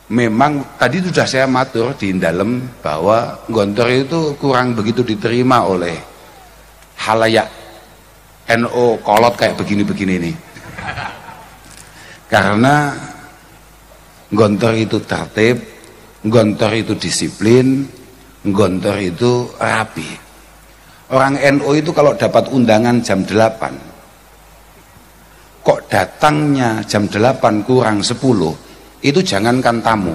memang tadi sudah saya matur di dalam bahwa Gontor itu kurang begitu diterima oleh halayak NU kolot kayak begini-begini nih. Karena Gontor itu tertib, Gontor itu disiplin, Gontor itu rapi. Orang NU itu kalau dapat undangan jam 8 kok datangnya jam 8 kurang 10, itu jangankan tamu,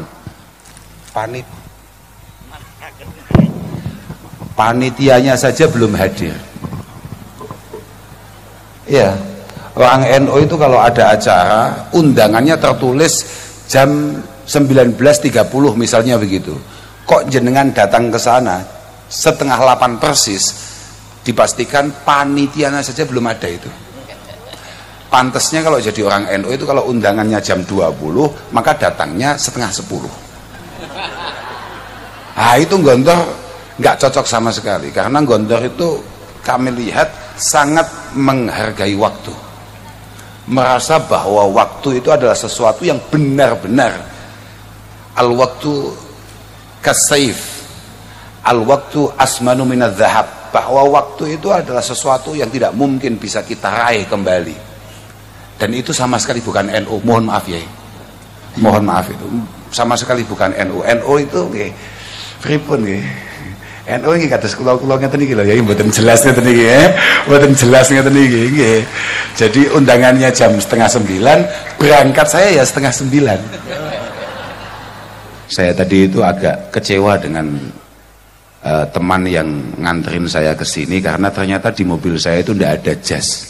panitianya saja belum hadir. Ya, orang NU itu kalau ada acara undangannya tertulis jam 19.30 misalnya begitu. Kok jenengan datang ke sana setengah 8 persis, dipastikan panitianya saja belum ada itu. Pantasnya kalau jadi orang NU itu kalau undangannya jam 20 maka datangnya setengah 10. Nah itu Gontor nggak cocok sama sekali, karena Gontor itu kami lihat sangat menghargai waktu, merasa bahwa waktu itu adalah sesuatu yang benar-benar al-waktu kasaif, al-waktu asmanu minadz zahab, bahwa waktu itu adalah sesuatu yang tidak mungkin bisa kita raih kembali. Dan itu sama sekali bukan NU, mohon maaf ya, mohon maaf, itu sama sekali bukan NU. NU itu pripun nggih, NU iki kados kula-kula ngeten iki lho ya, mboten jelas ngeten iki ya, mboten jelas ngeten iki nggih. Jadi undangannya jam 8:30, berangkat saya ya 8:30. Saya tadi itu agak kecewa dengan teman yang nganterin saya ke sini, karena ternyata di mobil saya itu tidak ada jas.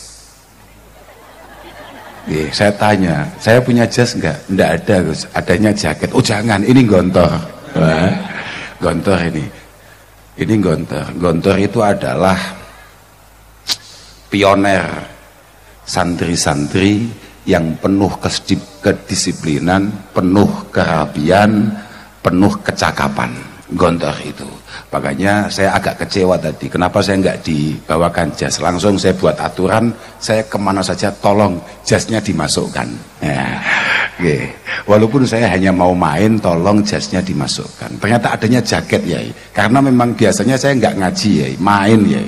Saya tanya, saya punya jas enggak? Enggak ada, Gus. Adanya jaket. Oh jangan, ini Gontor. Wah, Gontor ini Gontor. Gontor itu adalah pioner santri-santri yang penuh kedisiplinan, penuh kerapian, penuh kecakapan. Gontor itu. Makanya saya agak kecewa tadi, kenapa saya nggak dibawakan jas. Langsung saya buat aturan, saya kemana saja tolong jasnya dimasukkan ya. Okay. Walaupun saya hanya mau main, tolong jasnya dimasukkan. Ternyata adanya jaket ya, karena memang biasanya saya nggak ngaji ya, main ya.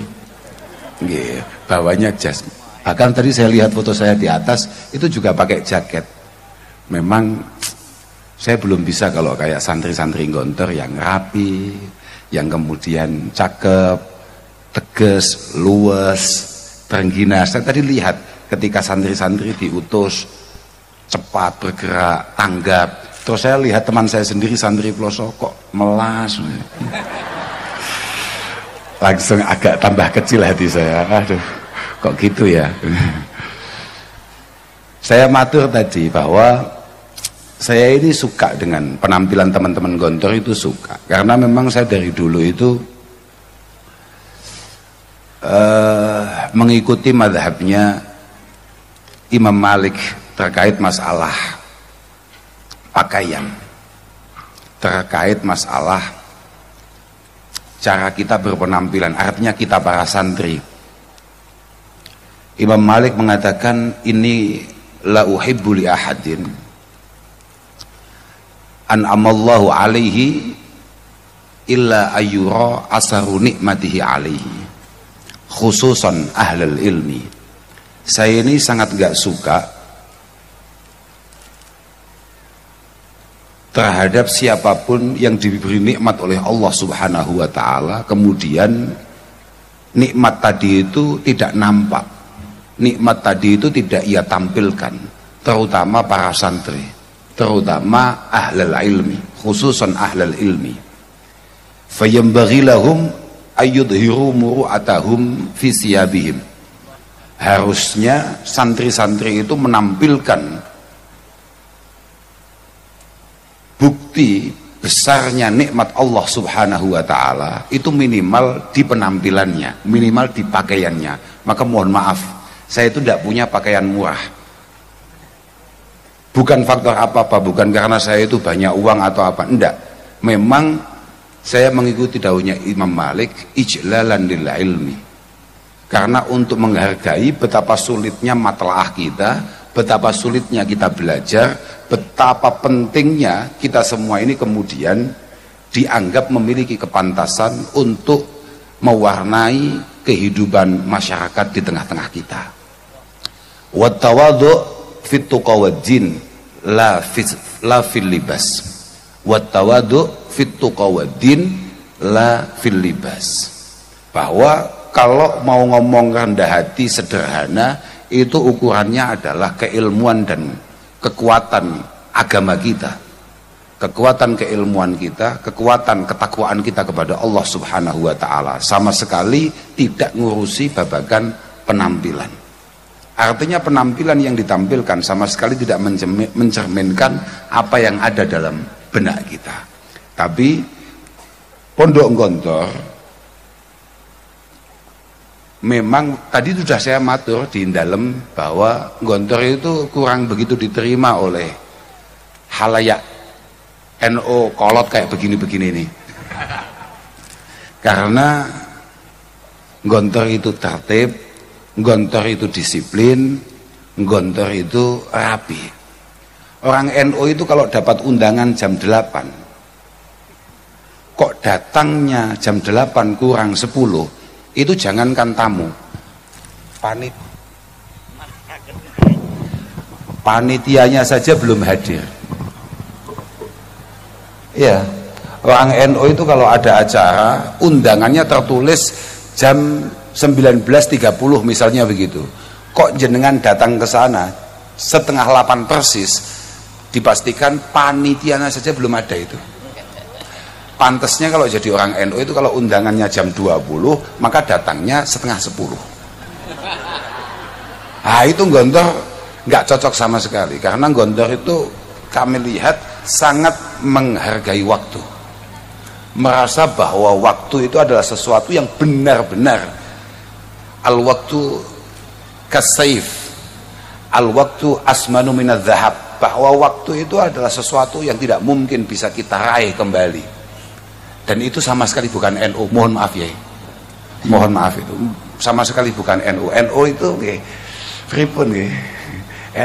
Okay. Bawanya jas. Bahkan tadi saya lihat foto saya di atas itu juga pakai jaket. Memang saya belum bisa kalau kayak santri-santri Gontor yang rapi, yang kemudian cakep, tegas, luas, terengginas. Saya tadi lihat ketika santri-santri diutus cepat bergerak, tanggap. Terus saya lihat teman saya sendiri santri pelosok kok melas. Langsung agak tambah kecil hati saya. Aduh, kok gitu ya. Saya matur tadi bahwa saya ini suka dengan penampilan teman-teman Gontor, itu suka. Karena memang saya dari dulu itu mengikuti mazhabnya Imam Malik terkait masalah pakaian, terkait masalah cara kita berpenampilan, artinya kita para santri. Imam Malik mengatakan, ini la uhibbu li ahadin an'amallahu alaihi illa ayyura asaru nikmatihi alaihi khususan ahlul ilmi. Saya ini sangat gak suka terhadap siapapun yang diberi nikmat oleh Allah subhanahu wa ta'ala, kemudian nikmat tadi itu tidak nampak, nikmat tadi itu tidak ia tampilkan, terutama para santri, terutama ahlul ilmi, khususan ahlul ilmi. Fayambaghi lahum ayyudhiru muru'atahum fi siyabihim. Harusnya santri-santri itu menampilkan bukti besarnya nikmat Allah subhanahu wa ta'ala itu minimal di penampilannya, minimal di pakaiannya. Maka mohon maaf, saya itu tidak punya pakaian murah. Bukan faktor apa-apa, bukan karena saya itu banyak uang atau apa, enggak. Memang saya mengikuti dawuhnya Imam Malik, ijlalan lil ilmi. Karena untuk menghargai betapa sulitnya matlaah kita betapa sulitnya kita belajar, betapa pentingnya kita semua ini kemudian dianggap memiliki kepantasan untuk mewarnai kehidupan masyarakat di tengah-tengah kita. Wattawadu fit tuqa waddin la fil libas. Wattawadu fit tuqa waddin la fil libas. Bahwa kalau mau ngomong rendah hati sederhana, itu ukurannya adalah keilmuan dan kekuatan agama kita, kekuatan keilmuan kita, kekuatan ketakwaan kita kepada Allah Subhanahu wa Ta'ala, sama sekali tidak ngurusi babagan penampilan. Artinya penampilan yang ditampilkan sama sekali tidak mencerminkan apa yang ada dalam benak kita. Tapi Pondok Gontor memang tadi sudah saya matur di dalam bahwa Gontor itu kurang begitu diterima oleh halayak NO kolot kayak begini-begini nih. Karena Gontor itu tertib, Gontor itu disiplin, Gontor itu rapi. Orang NO itu kalau dapat undangan jam 8 kok datangnya jam 8 kurang 10, itu jangankan tamu, panitianya saja belum hadir. Ya, orang NO itu kalau ada acara, undangannya tertulis jam 19.30 misalnya begitu. Kok jenengan datang ke sana setengah 8 persis, dipastikan panitianya saja belum ada itu. Pantasnya kalau jadi orang NU itu kalau undangannya jam 20, maka datangnya setengah 10. Nah itu Gontor nggak cocok sama sekali, karena Gontor itu kami lihat sangat menghargai waktu, merasa bahwa waktu itu adalah sesuatu yang benar-benar al-waktu kasayf, al-waktu asmanu minadz zahab, bahwa waktu itu adalah sesuatu yang tidak mungkin bisa kita raih kembali. Dan itu sama sekali bukan NU, mohon maaf ya, mohon maaf, itu sama sekali bukan NU. NU itu nggih pripun nggih,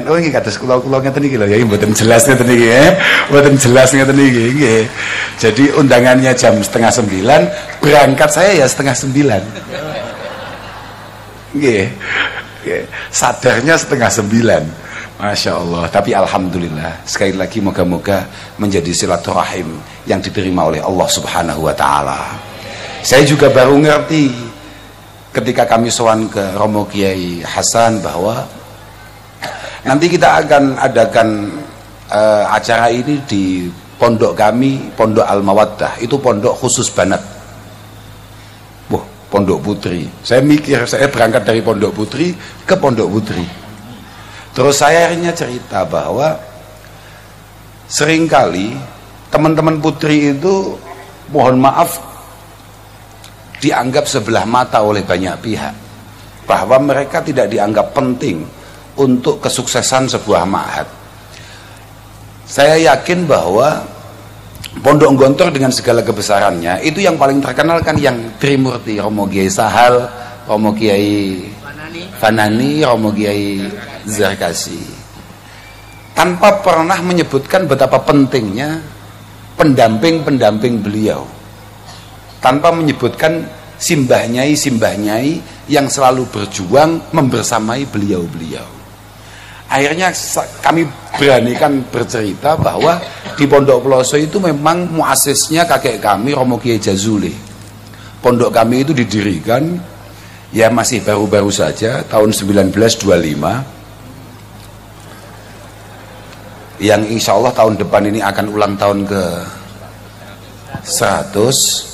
NU nggih kados kula-kula ngeten iki lho ya, mboten jelas ngeten iki ya, mboten jelas ngeten iki nggih. Jadi undangannya jam 8:30, berangkat saya ya 8:30 nggih, sadarnya 8:30. Masya Allah. Tapi alhamdulillah, sekali lagi moga-moga menjadi silaturahim yang diterima oleh Allah Subhanahu wa Ta'ala. Saya juga baru ngerti ketika kami sowan ke Romo Kiai Hasan bahwa nanti kita akan adakan acara ini di pondok kami, Pondok Al-Mawaddah. Itu pondok khusus banat. Wah, Pondok Putri. Saya mikir, saya berangkat dari Pondok Putri ke Pondok Putri. Terus saya akhirnya cerita bahwa seringkali teman-teman putri itu mohon maaf dianggap sebelah mata oleh banyak pihak, bahwa mereka tidak dianggap penting untuk kesuksesan sebuah ma'had. Saya yakin bahwa Pondok Gontor dengan segala kebesarannya itu yang paling terkenal kan yang Trimurti, Romo Kiai Sahal, Romo Kiai Fanani, Romo Kiai Zarkasi, tanpa pernah menyebutkan betapa pentingnya pendamping-pendamping beliau, tanpa menyebutkan simbah nyai yang selalu berjuang membersamai beliau-beliau. Akhirnya kami beranikan bercerita bahwa di Pondok Peloso itu memang muasisnya kakek kami Romo Kiai Jazuli. Pondok kami itu didirikan ya masih baru-baru saja tahun 1925, yang insya Allah tahun depan ini akan ulang tahun ke 100.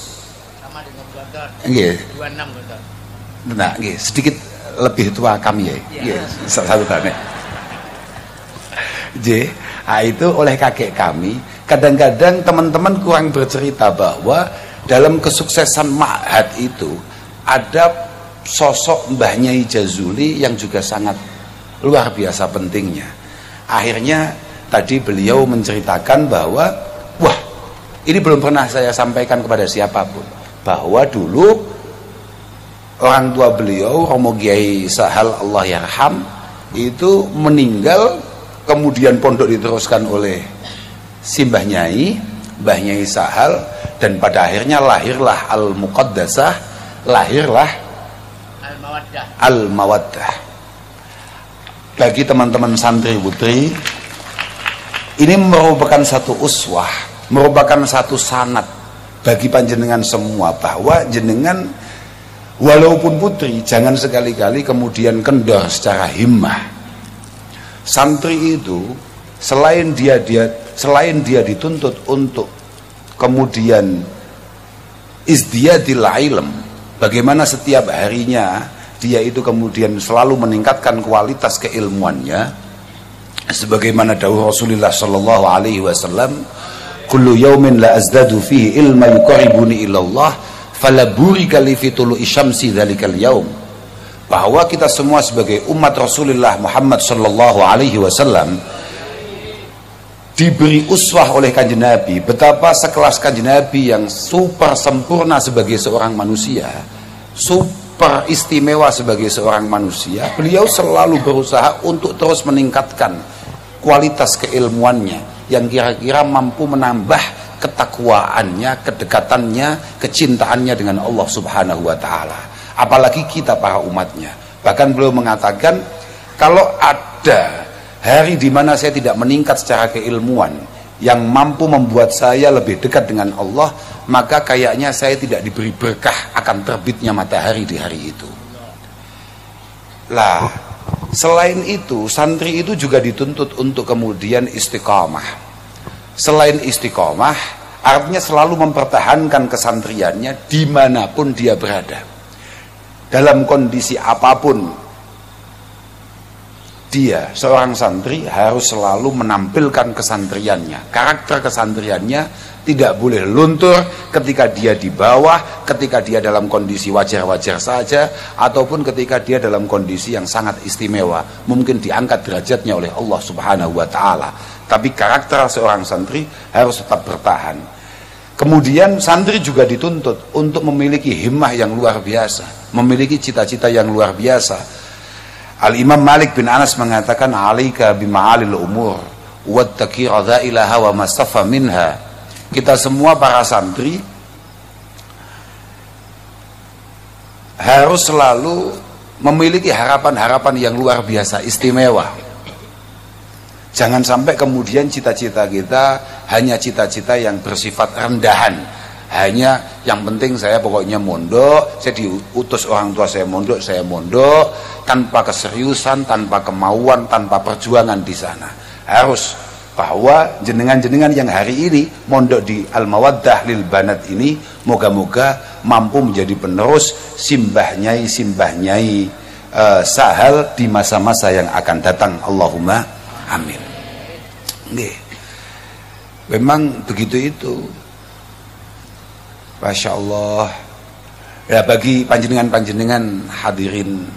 Nggih. 26 nah, nggih, sedikit lebih tua kami ya. Nggih, satu tahun. Itu oleh kakek kami. Kadang-kadang teman-teman kurang bercerita bahwa dalam kesuksesan ma'had itu ada sosok Mbah Nyai Jazuli yang juga sangat luar biasa pentingnya. Akhirnya tadi beliau menceritakan bahwa wah, ini belum pernah saya sampaikan kepada siapapun, bahwa dulu orang tua beliau Romo Kiai Sahal Allah yarham itu meninggal, kemudian pondok diteruskan oleh si Mbah Nyai, Mbah Nyai Sahal, dan pada akhirnya lahirlah Al-Muqaddasah, lahirlah Al-Mawaddah. Bagi teman-teman santri putri, ini merupakan satu uswah, merupakan satu sanad bagi panjenengan semua, bahwa jenengan walaupun putri jangan sekali-kali kemudian kendor secara himmah. Santri itu selain dia dituntut untuk kemudian izdiyadil ilm, bagaimana setiap harinya dia itu kemudian selalu meningkatkan kualitas keilmuannya, sebagaimana dawuh Rasulullah sallallahu alaihi wasallam, kullu yaumin la azdadu fihi ilma yuqarribuni ila Allah fala burika li fi tulu'i syamsi dzalikal yaum. Bahwa kita semua sebagai umat Rasulullah Muhammad sallallahu alaihi wasallam diberi uswah oleh Kanjeng Nabi, betapa sekelas Kanjeng Nabi yang super sempurna sebagai seorang manusia, super istimewa sebagai seorang manusia, beliau selalu berusaha untuk terus meningkatkan kualitas keilmuannya yang kira-kira mampu menambah ketakwaannya, kedekatannya, kecintaannya dengan Allah Subhanahu wa taala. Apalagi kita para umatnya. Bahkan beliau mengatakan, kalau ada hari di mana saya tidak meningkat secara keilmuan yang mampu membuat saya lebih dekat dengan Allah, maka kayaknya saya tidak diberi berkah akan terbitnya matahari di hari itu. Lah, selain itu, santri itu juga dituntut untuk kemudian istiqamah. Selain istiqamah, artinya selalu mempertahankan kesantriannya dimanapun dia berada, dalam kondisi apapun. Dia, seorang santri, harus selalu menampilkan kesantriannya. Karakter kesantriannya tidak boleh luntur ketika dia di bawah, ketika dia dalam kondisi wajar-wajar saja, ataupun ketika dia dalam kondisi yang sangat istimewa, mungkin diangkat derajatnya oleh Allah Subhanahu wa taala. Tapi karakter seorang santri harus tetap bertahan. Kemudian santri juga dituntut untuk memiliki himmah yang luar biasa, memiliki cita-cita yang luar biasa. Al-Imam Malik bin Anas mengatakan, alaika bima'alil umur wattaqi radha'ilaha wa mastafa minha. Kita semua para santri harus selalu memiliki harapan-harapan yang luar biasa, istimewa. Jangan sampai kemudian cita-cita kita hanya cita-cita yang bersifat rendahan, hanya yang penting saya pokoknya mondok, saya diutus orang tua saya mondok, tanpa keseriusan, tanpa kemauan, tanpa perjuangan di sana. Harus bahwa jenengan-jenengan yang hari ini mondok di Al-Mawaddah lil Banat ini, moga-moga mampu menjadi penerus simbah nyai Sahal di masa-masa yang akan datang. Allahumma amin. Nggih. Memang begitu itu. Masya Allah. Ya, bagi panjenengan hadirin,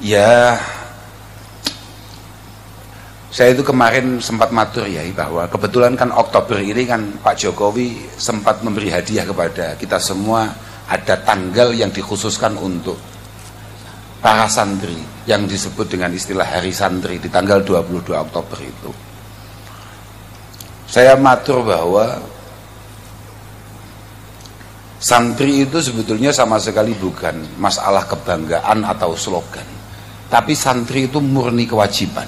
ya, saya itu kemarin sempat matur ya, bahwa kebetulan kan Oktober ini kan Pak Jokowi sempat memberi hadiah kepada kita semua, ada tanggal yang dikhususkan untuk para santri yang disebut dengan istilah Hari Santri di tanggal 22 Oktober itu. Saya matur bahwa santri itu sebetulnya sama sekali bukan masalah kebanggaan atau slogan, tapi santri itu murni kewajiban.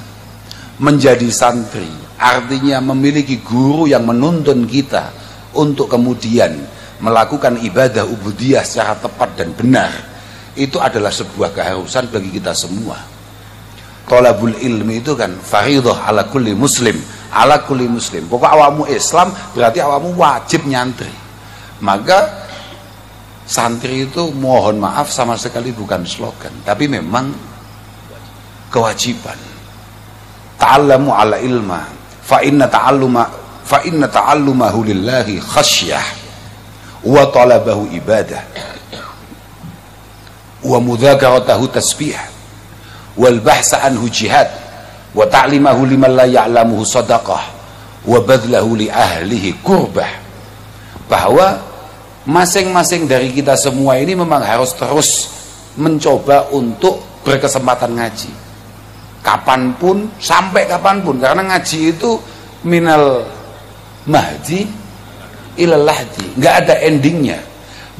Menjadi santri artinya memiliki guru yang menuntun kita untuk kemudian melakukan ibadah ubudiyah secara tepat dan benar. Itu adalah sebuah keharusan bagi kita semua. Thalabul ilmi itu kan fardhah ala kulli muslim, ala kulli muslim. Pokok awamu Islam berarti awamu wajib nyantri. Maka santri itu mohon maaf sama sekali bukan slogan, tapi memang kewajiban. Ta'allamu ala ilma fa inna ta'allumahu lillahi khasyah wa talabahu ibadah wa mudzakaratahu tasbih wal bahsa anhu jihad wa ta'limahu liman la ya'lamuhu sadaqah wa badlahu li ahlihi kurbah. Bahwa masing-masing dari kita semua ini memang harus terus mencoba untuk berkesempatan ngaji. Kapanpun, sampai kapanpun, karena ngaji itu minal mahdi ilal lahdi, nggak ada endingnya.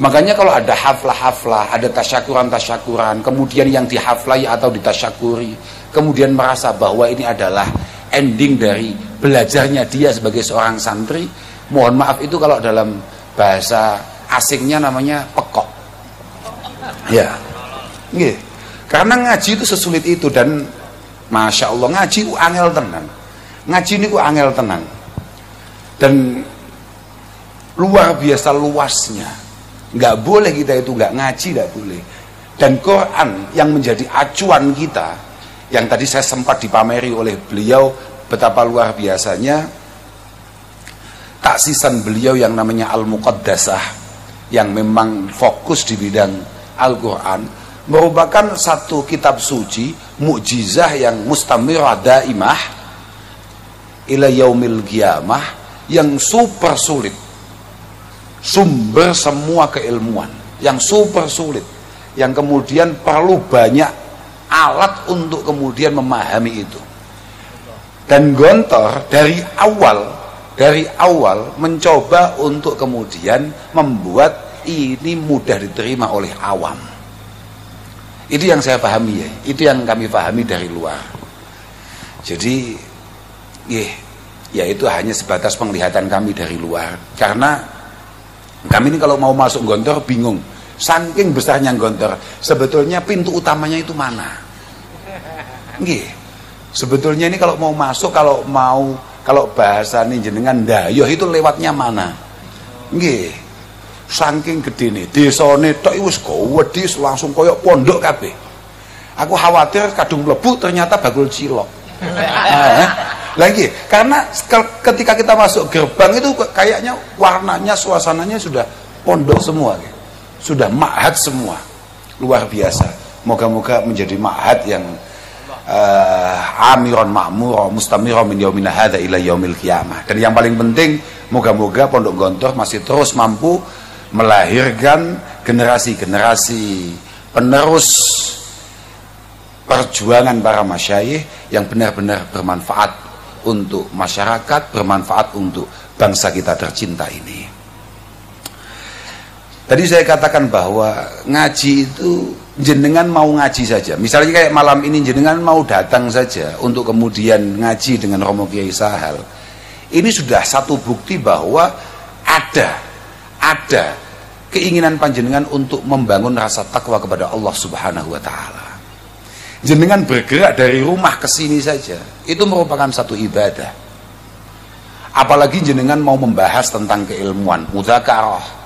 Makanya kalau ada haflah-haflah, ada tasyakuran-tasyakuran, kemudian yang dihaflai atau ditasyakuri, kemudian merasa bahwa ini adalah ending dari belajarnya dia sebagai seorang santri, mohon maaf itu kalau dalam bahasa asingnya namanya pekok. Ya, nggih. Karena ngaji itu sesulit itu, dan Masya Allah ngaji ku angel tenan. Ngaji ini ku angel tenan. Dan luar biasa luasnya. Nggak boleh kita itu nggak ngaji, nggak boleh. Dan Quran yang menjadi acuan kita, yang tadi saya sempat dipameri oleh beliau betapa luar biasanya taksisan beliau yang namanya Al-Muqaddasah, yang memang fokus di bidang Al-Quran, merupakan satu kitab suci mukjizah yang mustamirah daimah ila yaumil qiyamah, yang super sulit, sumber semua keilmuan yang super sulit, yang kemudian perlu banyak alat untuk kemudian memahami itu. Dan Gontor dari awal mencoba untuk kemudian membuat ini mudah diterima oleh awam. Itu yang saya pahami, ya. Itu yang kami pahami dari luar. Jadi ya itu hanya sebatas penglihatan kami dari luar. Karena kami ini kalau mau masuk Gontor bingung. Saking besarnya Gontor, sebetulnya pintu utamanya itu mana? Nggih. Sebetulnya ini kalau mau masuk, kalau bahasa ini jenengan dayoh itu lewatnya mana? Nggih. Saking gede nih, desane tok wis gawedhi langsung koyok pondok kabeh. Aku khawatir kadung mlebu ternyata bakul cilok. Lagi, karena ketika kita masuk gerbang itu kayaknya warnanya, suasananya sudah pondok semua, sudah ma'had semua, luar biasa. Moga-moga menjadi ma'had yang amiron ma'muro mustamiro min yaumina hadza ila yaumil qiyamah. Dan yang paling penting, moga-moga Pondok Gontor masih terus mampu melahirkan generasi-generasi penerus perjuangan para masyayikh yang benar-benar bermanfaat untuk masyarakat, bermanfaat untuk bangsa kita tercinta ini. Tadi saya katakan bahwa ngaji itu jenengan mau ngaji saja. Misalnya kayak malam ini jenengan mau datang saja untuk kemudian ngaji dengan Romo Kiai Sahal. Ini sudah satu bukti bahwa ada keinginan panjenengan untuk membangun rasa takwa kepada Allah Subhanahu wa taala. Jenengan bergerak dari rumah ke sini saja, itu merupakan satu ibadah. Apalagi jenengan mau membahas tentang keilmuan, mudzakarah.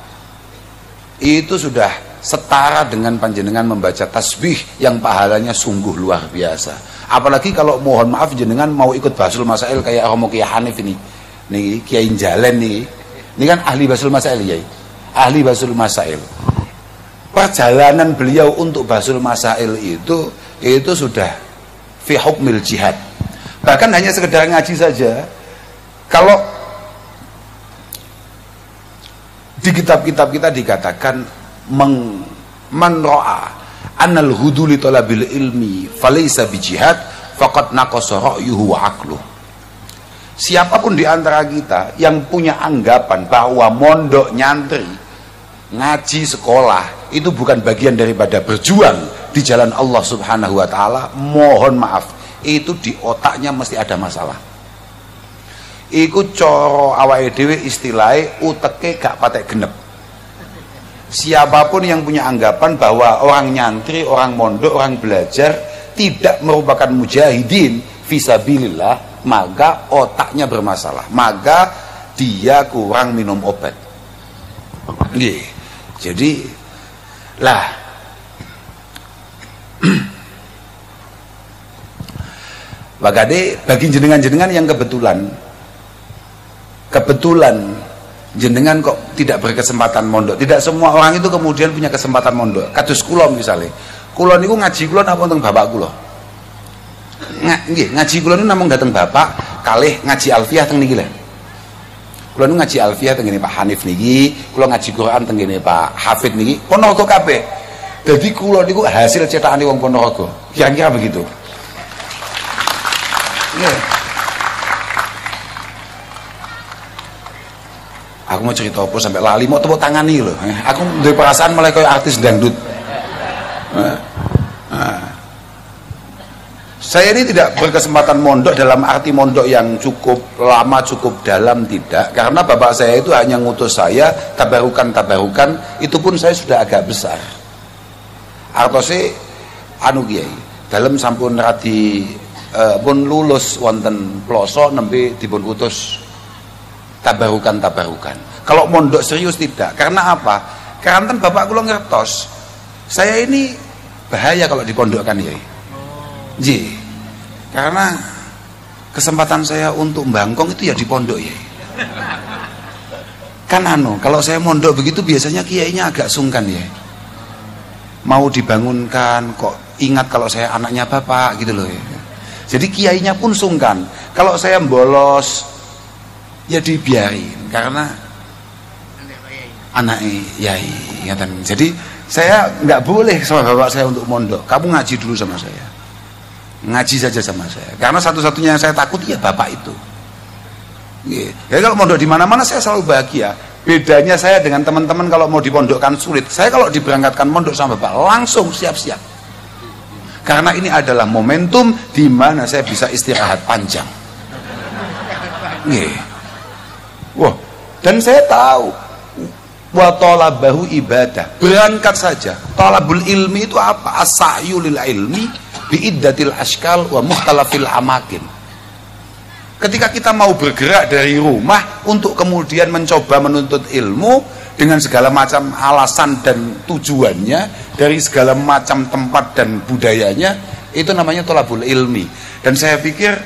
Itu sudah setara dengan panjenengan membaca tasbih yang pahalanya sungguh luar biasa. Apalagi kalau mohon maaf jenengan mau ikut Basul Masail kayak Romo Kiai Hanif ini. Nih Kiai Jalen nih. Ini kan ahli Basul Masail ya. Ahli Basul Masail. Perjalanan beliau untuk Basul Masail itu sudah fi hukmil jihad. Bahkan hanya sekedar ngaji saja. Kalau di kitab-kitab kita dikatakan man ra'a annal huduli talabil ilmi falaysa bijihad faqad naqasa ra'yuhu wa aqluh. Siapapun di antara kita yang punya anggapan bahwa mondok, nyantri, ngaji, sekolah itu bukan bagian daripada berjuang di jalan Allah Subhanahu wa taala, mohon maaf, itu di otaknya mesti ada masalah. Iku coro awake dhewe istilahnya uteke gak patek genep. Siapapun yang punya anggapan bahwa orang nyantri, orang mondok, orang belajar tidak merupakan mujahidin fisabilillah, maka otaknya bermasalah, maka dia kurang minum obat. Jadi lah bagade bagi jenengan-jenengan yang kebetulan jenengan kok tidak berkesempatan mondok. Tidak semua orang itu kemudian punya kesempatan mondok. Kados kula misalnya, kula niku ngaji kula napa teng bapak kula. Nggih, ngaji kula niku namung dateng bapak kalih ngaji alfiah teng niki lho. Kula niku ngaji alfiah teng ngene Pak Hanif niki, kula ngaji Quran teng ngene Pak Hafid niki. Kono kok kabeh. Jadi kula niku hasil cetakane wong Ponorogo. Kira-kira begitu. Yeah. Aku mau cerita apa sampai lali, mau tepuk tangan nih loh. Aku dari perasaan mulai kayak artis dangdut. Saya ini tidak berkesempatan mondok dalam arti mondok yang cukup lama, cukup dalam, tidak. Karena bapak saya itu hanya ngutus saya tabarukan, itu pun saya sudah agak besar. Artose anu kiai, dalam sampun radi pun lulus wonten ploso nembe dipun utus tabarukan. Kalau mondok serius tidak. Karena apa? Karena kan bapak kula ngertos saya ini bahaya kalau dipondokkan ya. Ji. Karena kesempatan saya untuk mbangkong itu ya di pondok ya. Kan kalau saya mondok begitu biasanya kiainya agak sungkan ya. Mau dibangunkan kok ingat kalau saya anaknya bapak gitu loh ya. Jadi kiainya pun sungkan. Kalau saya bolos ya dibiarin karena anak yai ingatan. Jadi saya nggak boleh sama bapak saya untuk mondok. Kamu ngaji dulu sama saya, ngaji saja sama saya. Karena satu-satunya yang saya takut ya bapak itu. Jadi kalau mondok di mana-mana saya selalu bahagia. Bedanya saya dengan teman-teman kalau mau dipondokkan sulit. Saya kalau diberangkatkan mondok sama bapak langsung siap-siap. Karena ini adalah momentum di mana saya bisa istirahat panjang. Wah, dan saya tahu wa talabahu ibadah. Berangkat saja. Talabul ilmi itu apa? As-sa'yu lil ilmi biiddatil ashkal wa mukhtalafil amakin. Ketika kita mau bergerak dari rumah untuk kemudian mencoba menuntut ilmu dengan segala macam alasan dan tujuannya, dari segala macam tempat dan budayanya, itu namanya tolabul ilmi. Dan saya pikir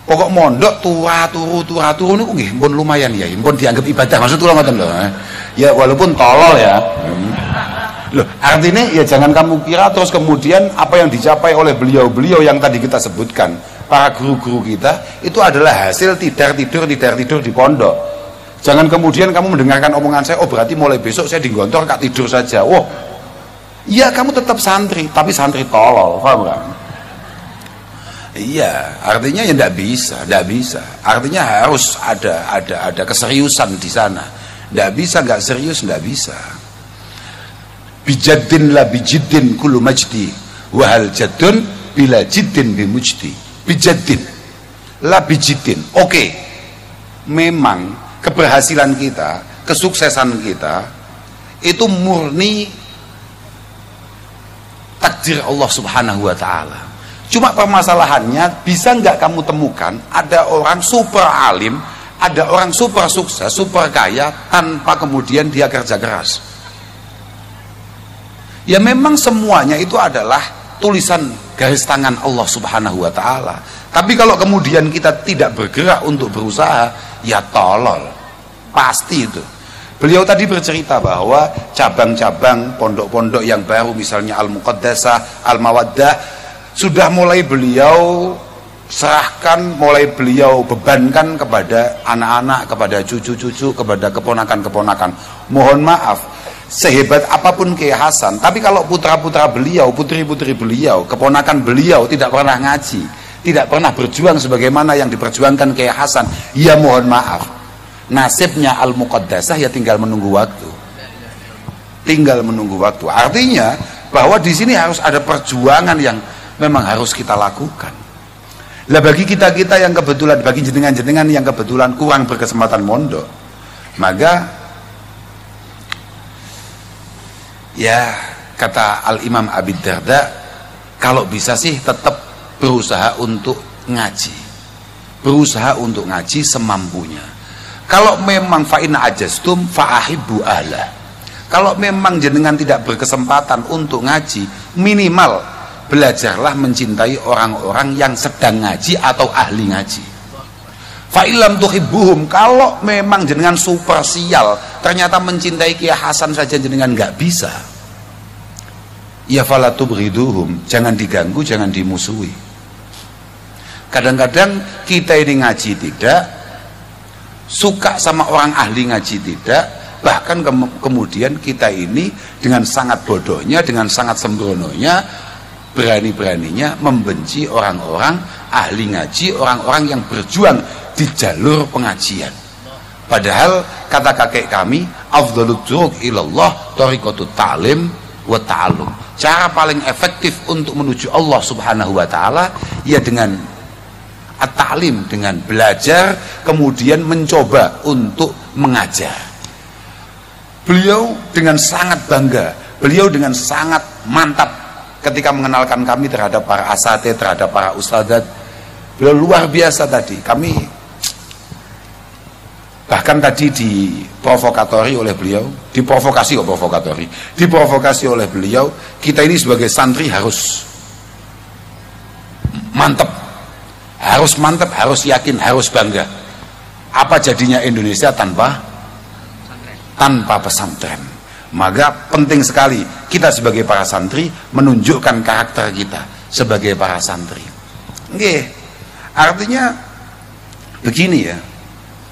pokok mondok turu niku nggih pun lumayan ya, pun dianggap ibadah. Maksud kula ngoten lho. Ya walaupun tolol ya. Loh, artinya ya jangan kamu kira terus kemudian apa yang dicapai oleh beliau-beliau yang tadi kita sebutkan, para guru-guru kita, itu adalah hasil tidar tidur di pondok. Jangan kemudian kamu mendengarkan omongan saya, oh berarti mulai besok saya digontor kak tidur saja. Wah, iya kamu tetap santri, tapi santri tolol, paham gak? Iya, artinya ya tidak bisa. Artinya harus ada keseriusan di sana. Tidak bisa nggak serius, tidak bisa. Bijaddin la bijiddin kullu majdi, wahal jaddun bila jiddin bimujdi. Bijaddin la bijiddin. Oke, memang keberhasilan kita, kesuksesan kita itu murni takdir Allah Subhanahu wa taala. Cuma permasalahannya, bisa nggak kamu temukan ada orang super alim, ada orang super sukses, super kaya tanpa kemudian dia kerja keras. Ya memang semuanya itu adalah tulisan garis tangan Allah Subhanahu wa taala. Tapi kalau kemudian kita tidak bergerak untuk berusaha, ya tolol. Pasti itu. Beliau tadi bercerita bahwa cabang-cabang pondok-pondok yang baru, misalnya Al-Muqaddasah, Al-Mawaddah, sudah mulai beliau serahkan, mulai beliau bebankan kepada anak-anak, kepada cucu-cucu, kepada keponakan-keponakan. Mohon maaf, sehebat apapun Kiai Hasan, tapi kalau putra-putra beliau, putri-putri beliau, keponakan beliau tidak pernah ngaji, tidak pernah berjuang sebagaimana yang diperjuangkan Kiai Hasan, ya mohon maaf, nasibnya Al-Muqaddasah ya tinggal menunggu waktu. Tinggal menunggu waktu. Artinya bahwa di sini harus ada perjuangan yang memang harus kita lakukan. Lah bagi kita-kita yang kebetulan, bagi jenengan-jenengan yang kebetulan kurang berkesempatan mondok, maka ya kata Al-Imam Abi Darda, kalau bisa sih tetap berusaha untuk ngaji. Berusaha untuk ngaji semampunya. Kalau memang fa'in ajastum fa'ahibbu ahlah. Kalau memang jenengan tidak berkesempatan untuk ngaji, minimal belajarlah mencintai orang-orang yang sedang ngaji atau ahli ngaji. Fa'ilam tuhibbuhum, kalau memang jenengan super sial, ternyata mencintai Kiai Hasan saja jenengan nggak bisa, ya fala tubghiduhum, jangan diganggu, jangan dimusuhi. Kadang-kadang kita ini ngaji tidak, suka sama orang ahli ngaji tidak, bahkan kemudian kita ini dengan sangat bodohnya, dengan sangat sembrononya, berani-beraninya membenci orang-orang ahli ngaji, orang-orang yang berjuang di jalur pengajian. Padahal kata kakek kami, afdhalut turuq ilallah thariqatut ta'lim wa ta'allum. Cara paling efektif untuk menuju Allah Subhanahu wa taala ya dengan at-ta'lim, dengan belajar kemudian mencoba untuk mengajar. Beliau dengan sangat bangga, beliau dengan sangat mantap ketika mengenalkan kami terhadap para asatidz, terhadap para ustadzat. Beliau luar biasa tadi. Kami bahkan tadi diprovokasi oleh beliau, diprovokasi oleh beliau, kita ini sebagai santri harus mantap, harus yakin, harus bangga. Apa jadinya Indonesia tanpa pesantren? Maka penting sekali kita sebagai para santri menunjukkan karakter kita sebagai para santri. Nggih. Artinya begini ya.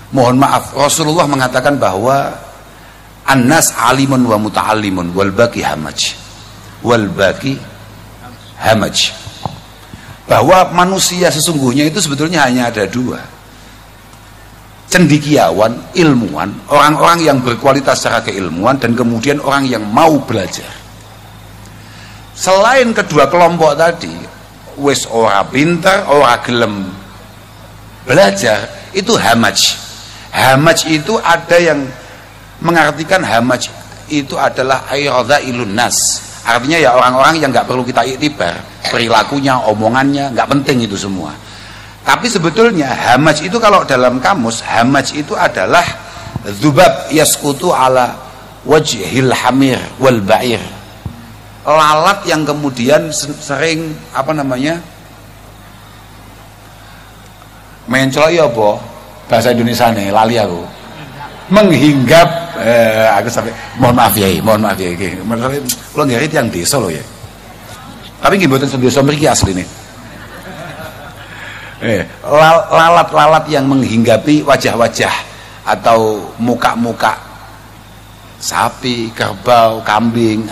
Mohon maaf, Rasulullah mengatakan bahwa annas alimun wa muta'allimun wal baqi hamaj. Bahwa manusia sesungguhnya itu sebetulnya hanya ada dua. Cendekiawan, ilmuwan, orang-orang yang berkualitas secara keilmuan, dan kemudian orang yang mau belajar. Selain kedua kelompok tadi, wis ora pinter, ora gelem belajar, itu hamaj. Hamaj itu ada yang mengartikan hamaj itu adalah ayradhailun nas. Artinya ya orang-orang yang nggak perlu kita iktibar, perilakunya, omongannya, nggak penting itu semua. Tapi sebetulnya hamaj itu kalau dalam kamus, hamaj itu adalah dzubab yasqutu ala wajhil hamir wal ba'ir. Lalat yang kemudian sering mencol ya apa? Bahasa Indonesia nih, lali aku. Menghinggap, aku sampai mohon maaf ya. Kalau nggak yang desa loh ya. Tapi nggih mboten desa mriki asline. Lalat-lalat yang menghinggapi wajah-wajah atau muka-muka sapi, kerbau, kambing,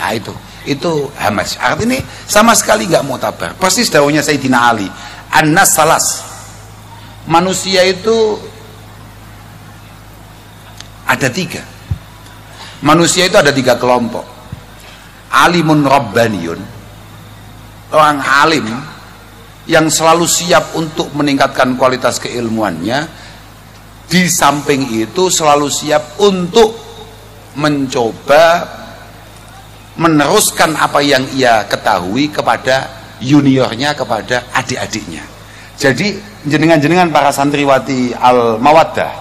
itu hamaj. Artinya sama sekali nggak muktabar. Persis dawuhnya Sayyidina Ali, annas salas. Manusia itu ada tiga. Manusia itu ada tiga kelompok. Alimun rabbaniyun, orang alim yang selalu siap untuk meningkatkan kualitas keilmuannya, di samping itu selalu siap untuk mencoba meneruskan apa yang ia ketahui kepada juniornya, kepada adik-adiknya. Jadi jenengan para santriwati al-mawaddah,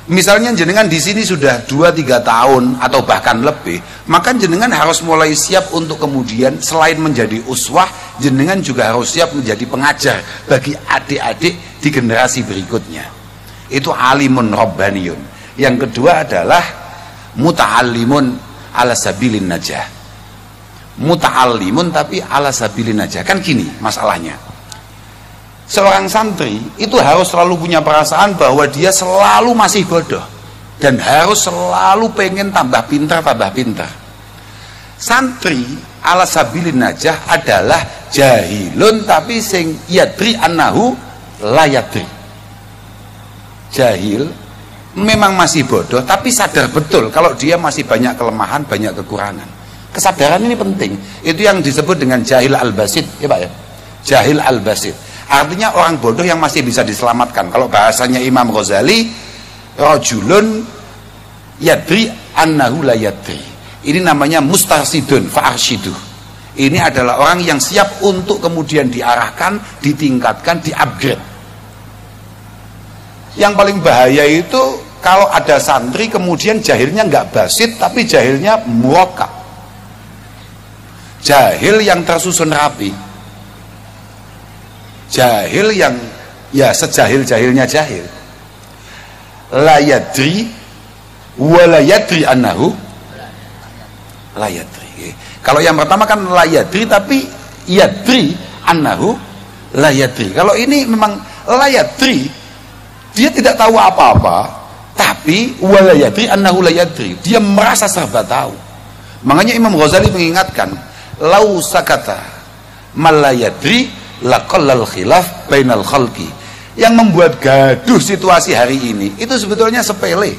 misalnya jenengan di sini sudah 2-3 tahun atau bahkan lebih, maka jenengan harus mulai siap untuk kemudian selain menjadi uswah, jenengan juga harus siap menjadi pengajar bagi adik-adik di generasi berikutnya. Itu alimun rabbaniyun. Yang kedua adalah muta'allimun ala sabilin najah. Muta'allimun tapi ala sabilin najah. Kan gini masalahnya. Seorang santri itu harus selalu punya perasaan bahwa dia selalu masih bodoh dan harus selalu pengen tambah pintar. Santri ala sabilin najah adalah jahilun tapi sing yadri annahu la yadri. Jahil memang masih bodoh tapi sadar betul kalau dia masih banyak kelemahan, banyak kekurangan. Kesadaran ini penting. Itu yang disebut dengan jahil al-basid, ya Pak ya. Jahil al-basid. Artinya orang bodoh yang masih bisa diselamatkan. Kalau bahasanya Imam Ghazali, rajulun yadri annahu la yadri. Ini namanya mustarsidun fa'arsyiduh. Ini adalah orang yang siap untuk kemudian diarahkan, ditingkatkan, di-upgrade. Yang paling bahaya itu kalau ada santri kemudian jahilnya nggak basit tapi jahilnya muwakkab. Jahil yang tersusun rapi. Jahil yang ya sejahil-jahilnya jahil. La yadri wa la yadri annahu la yadri. Kalau yang pertama kan la yadri tapi yadri annahu la yadri. Kalau ini memang la yadri, dia tidak tahu apa-apa tapi wala yadri annahu la yadri, dia merasa serba tahu. Makanya Imam Ghazali mengingatkan, lau sakata mal la yadri laqallal khilaf bainal khalqi. Yang membuat gaduh situasi hari ini itu sebetulnya sepele,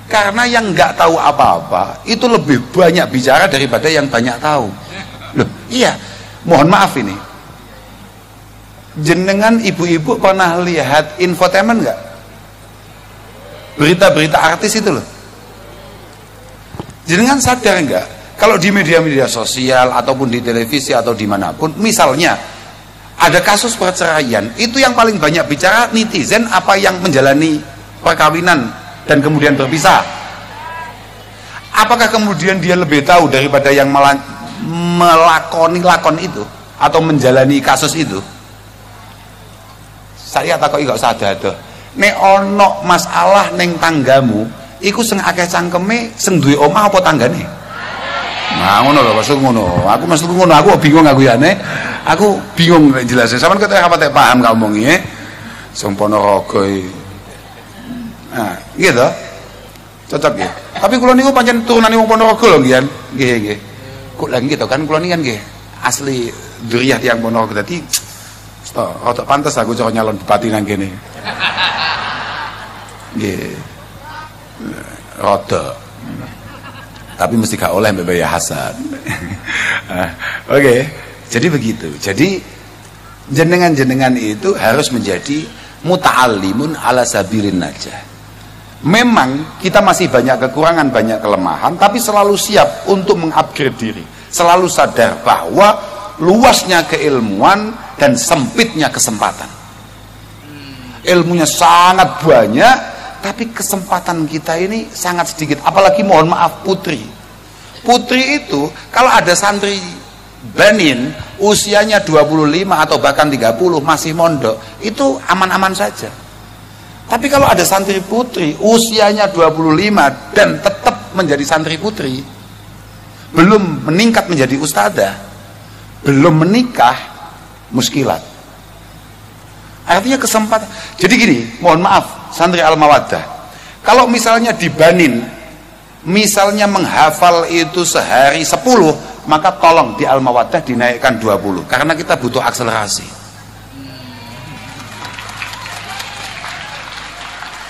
karena yang nggak tahu apa-apa itu lebih banyak bicara daripada yang banyak tahu. Loh, iya, mohon maaf ini, jenengan ibu-ibu pernah lihat infotainment nggak? Berita-berita artis itu loh. Jenengan sadar nggak kalau di media-media sosial ataupun di televisi atau dimanapun, misalnya ada kasus perceraian, itu yang paling banyak bicara netizen apa yang menjalani perkawinan dan kemudian berpisah. Apakah kemudian dia lebih tahu daripada yang melakoni lakon itu atau menjalani kasus itu? Saya takoki gak sadar tuh. Nek ono masalah neng tanggamu, iku sing akeh cangkeme sing duwe omah apa tanggane? Nah ngono lho, maksud ngono. Maksudku ngono, aku bingung aku ya nek. Aku bingung nek jelasin. Sampeyan kok apa tak paham gak omongi Sing Ponorogo iki. Nah, gitu. Cocok ya. Tapi kula niku pancen turunane wong Ponorogo lho nggih. Nggih. Kok lagi gitu kan kula niki kan nggih asli dzurriyyah tiyang Ponorogo dadi rada pantes aku cara nyalon bupati nang kene. Nggih. Rada. Tapi mesti gak oleh Mbak Yahya Hasan. Oke, jadi begitu. Jadi jenengan-jenengan itu harus menjadi muta'allimun ala sabilin najah. Memang kita masih banyak kekurangan, banyak kelemahan, tapi selalu siap untuk mengupgrade diri. Selalu sadar bahwa luasnya keilmuan dan sempitnya kesempatan. Ilmunya sangat banyak, tapi kesempatan kita ini sangat sedikit. Apalagi mohon maaf putri itu kalau ada santri banin usianya 25 atau bahkan 30 masih mondok, itu aman-aman saja. Tapi kalau ada santri putri usianya 25 dan tetap menjadi santri putri, belum meningkat menjadi ustadzah, belum menikah, muskilat. Artinya kesempatan. Jadi gini, mohon maaf santri Al-Mawaddah, kalau misalnya dibanin, misalnya menghafal itu sehari 10, maka tolong di Al-Mawaddah dinaikkan 20, karena kita butuh akselerasi.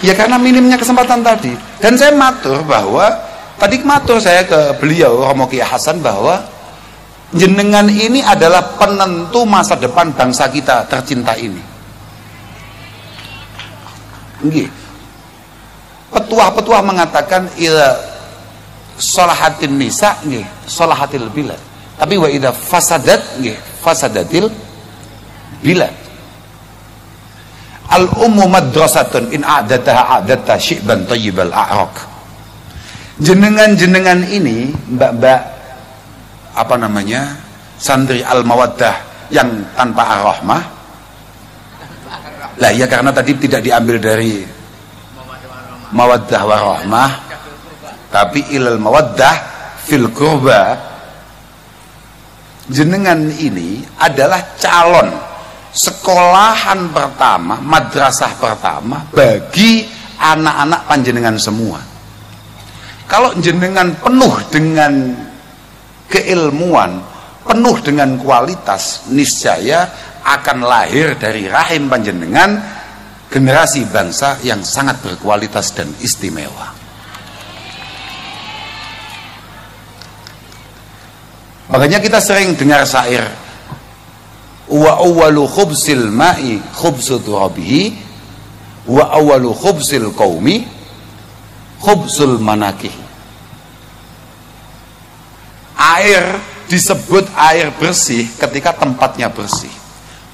Ya karena minimnya kesempatan tadi. Dan saya matur bahwa tadi matur saya ke beliau Romo Kiai Hasan bahwa jenengan ini adalah penentu masa depan bangsa kita tercinta ini. Nggih. Petuah-petuah mengatakan ila salahatin nisa nggih, salahatil bilad. Tapi wa idza fasadat nggih, fasadatil bilad. Al ummu madrasatun in a'dataha a'datta syi'ban thayyibal a'raq. Jenengan-jenengan ini, mbak-mbak apa namanya? Santri Al-Mawaddah yang tanpa ar-rahmah. Lah ya karena tadi tidak diambil dari mawaddah warahmah, tapi ilal mawaddah fil qurba. Jenengan ini adalah calon sekolahan pertama, madrasah pertama bagi anak-anak panjenengan semua. Kalau jenengan penuh dengan keilmuan, penuh dengan kualitas, niscaya akan lahir dari rahim panjenengan generasi bangsa yang sangat berkualitas dan istimewa. Makanya kita sering dengar syair, wa awwalu khubsil ma'i khubsu turabihi wa awwalu khubsil qaumi khubsul manakih. Air disebut air bersih ketika tempatnya bersih.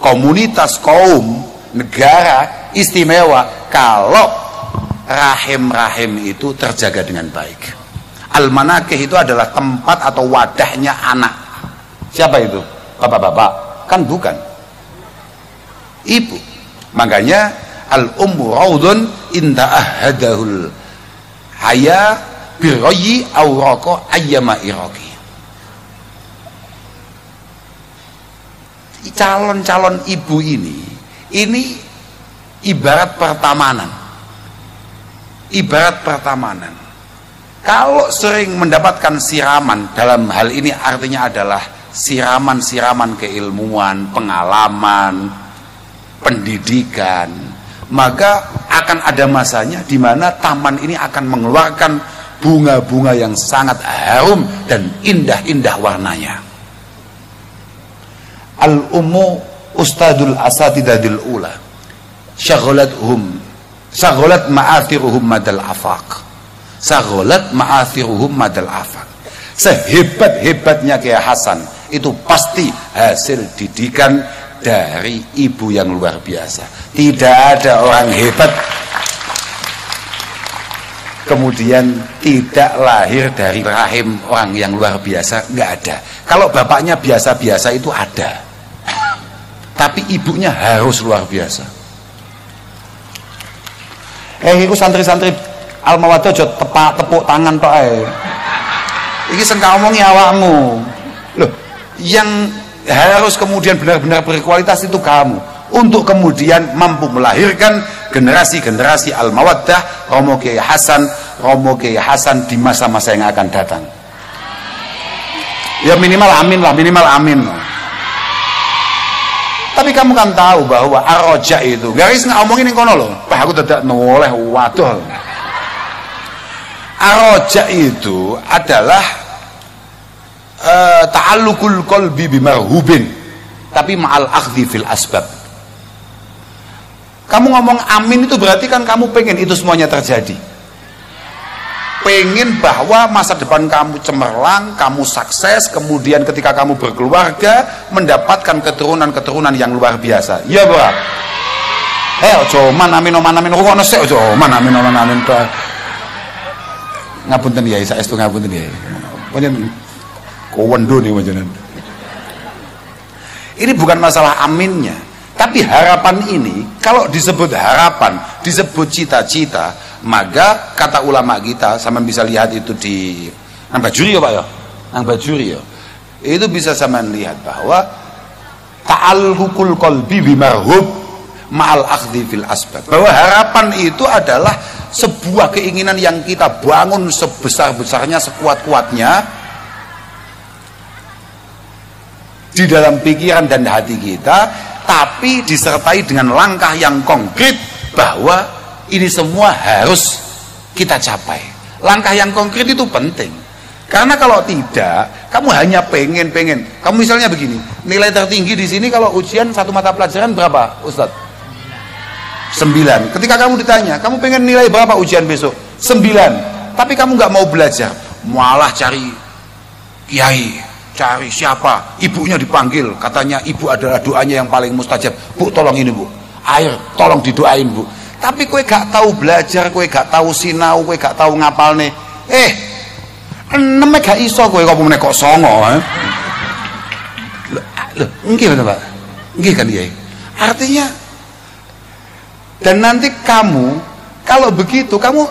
Komunitas, kaum, negara istimewa kalau rahim-rahim itu terjaga dengan baik. Al-manakih itu adalah tempat atau wadahnya anak. Siapa itu? Bapak-bapak? Kan bukan. Ibu. Makanya al-ummu raudun inda ahadahul haya birayyi awraqa ayyama iraqi. Calon-calon ibu ini ibarat pertamanan, ibarat pertamanan. Kalau sering mendapatkan siraman, dalam hal ini artinya adalah siraman-siraman keilmuan, pengalaman, pendidikan, maka akan ada masanya di mana taman ini akan mengeluarkan bunga-bunga yang sangat harum dan indah-indah warnanya. Al-ummu ustadul asatidadil ula syaghalat ma'athiruhum madal afaq. Syaghalat ma'athiruhum madal afaq. Sehebat-hebatnya Kiai Hasan itu pasti hasil didikan dari ibu yang luar biasa. Tidak ada orang hebat kemudian tidak lahir dari rahim orang yang luar biasa, nggak ada. Kalau bapaknya biasa-biasa itu ada, tapi ibunya harus luar biasa. Iku santri-santri Al-Mawaddah aja tepuk tangan tok ae. Iki sing ngomongi awakmu. Loh, yang harus kemudian benar-benar berkualitas itu kamu, untuk kemudian mampu melahirkan generasi-generasi Al-Mawaddah, Romo Kiai Hasan di masa-masa yang akan datang. Ya minimal amin lah, minimal amin. Tapi kamu kan tahu bahwa Ar-Raja itu garis ngomongin yang kono loh. Aku tidak noleh waduh. Ar-Raja itu adalah ta'alluqul qalbi bimarhubin, tapi ma'al akhdhi fil asbab. Kamu ngomong amin itu berarti kan kamu pengen itu semuanya terjadi. Pengen bahwa masa depan kamu cemerlang, kamu sukses, kemudian ketika kamu berkeluarga mendapatkan keturunan-keturunan yang luar biasa. Iya, Bro. Ojo amin rukono sik ojo amin. Ngapunten ya, saestu ngapunten ya. Panjen kowendo nih wajanan. Ini bukan masalah aminnya, tapi harapan ini kalau disebut harapan, disebut cita-cita, maka kata ulama kita, sama bisa lihat itu di Nang Bajuri ya Pak ya, Nang Bajuri ya, itu bisa sama lihat bahwa ta'alluqul qalbi bimarhub ma'al akhdhi fil asbab, bahwa harapan itu adalah sebuah keinginan yang kita bangun sebesar-besarnya, sekuat-kuatnya di dalam pikiran dan hati kita, tapi disertai dengan langkah yang konkret bahwa ini semua harus kita capai. Langkah yang konkret itu penting, karena kalau tidak, kamu hanya pengen. Kamu misalnya begini, nilai tertinggi di sini kalau ujian satu mata pelajaran berapa, Ustadz? 9. Ketika kamu ditanya, kamu pengen nilai berapa ujian besok? 9. Tapi kamu nggak mau belajar, malah cari kiai, cari siapa, ibunya dipanggil, katanya ibu adalah doanya yang paling mustajab. Bu, tolong ini Bu, air tolong didoain Bu. Tapi kowe gak tahu belajar, kowe gak tahu sinau, kowe gak tahu ngapal nih. Neme gak iso kowe kok meneh kok songo. Loh, nggih Pak. Nggih kan Kiai. Artinya, dan nanti kamu kalau begitu kamu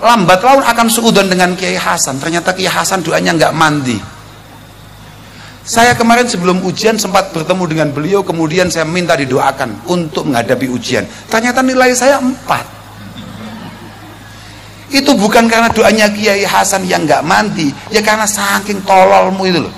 lambat laun akan seudon dengan Kiai Hasan. Ternyata Kiai Hasan doanya nggak mandi. Saya kemarin sebelum ujian sempat bertemu dengan beliau, kemudian saya minta didoakan untuk menghadapi ujian. Ternyata nilai saya 4. Itu bukan karena doanya Kiai Hasan yang nggak mandi, ya karena saking tololmu itu loh.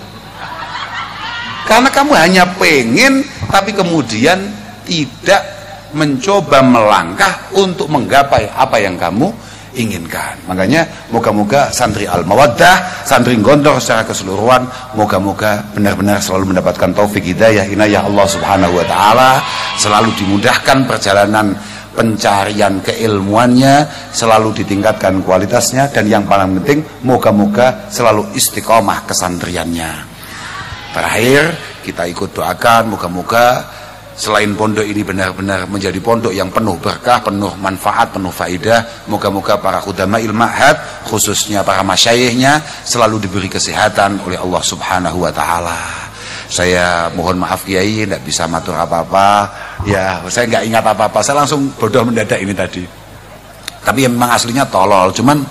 Karena kamu hanya pengen, tapi kemudian tidak mencoba melangkah untuk menggapai apa yang kamu inginkan. Makanya moga-moga santri Al-Mawaddah, santri Gondor secara keseluruhan, moga-moga benar-benar selalu mendapatkan taufik hidayah inayah Allah Subhanahu wa taala, selalu dimudahkan perjalanan pencarian keilmuannya, selalu ditingkatkan kualitasnya, dan yang paling penting moga-moga selalu istiqomah kesantriannya. Terakhir kita ikut doakan moga-moga selain pondok ini benar-benar menjadi pondok yang penuh berkah, penuh manfaat, penuh faidah. Moga-moga para khudama ilmahad, khususnya para masyayikhnya, selalu diberi kesehatan oleh Allah Subhanahu wa taala. Saya mohon maaf Kiai, tidak bisa matur apa-apa. Ya, saya nggak ingat apa-apa. Saya langsung bodoh mendadak ini tadi. Tapi ya memang aslinya tolol, cuman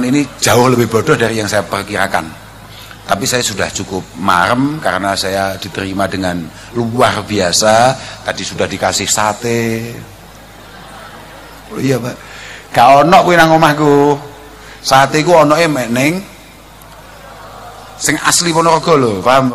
ini jauh lebih bodoh dari yang saya perkirakan. Tapi saya sudah cukup marem karena saya diterima dengan luar biasa. Tadi sudah dikasih sate. Oh iya Pak. Gak ono kuwi nang omahku. Sate ku onoke mek ning sing asli Ponorogo lho, paham?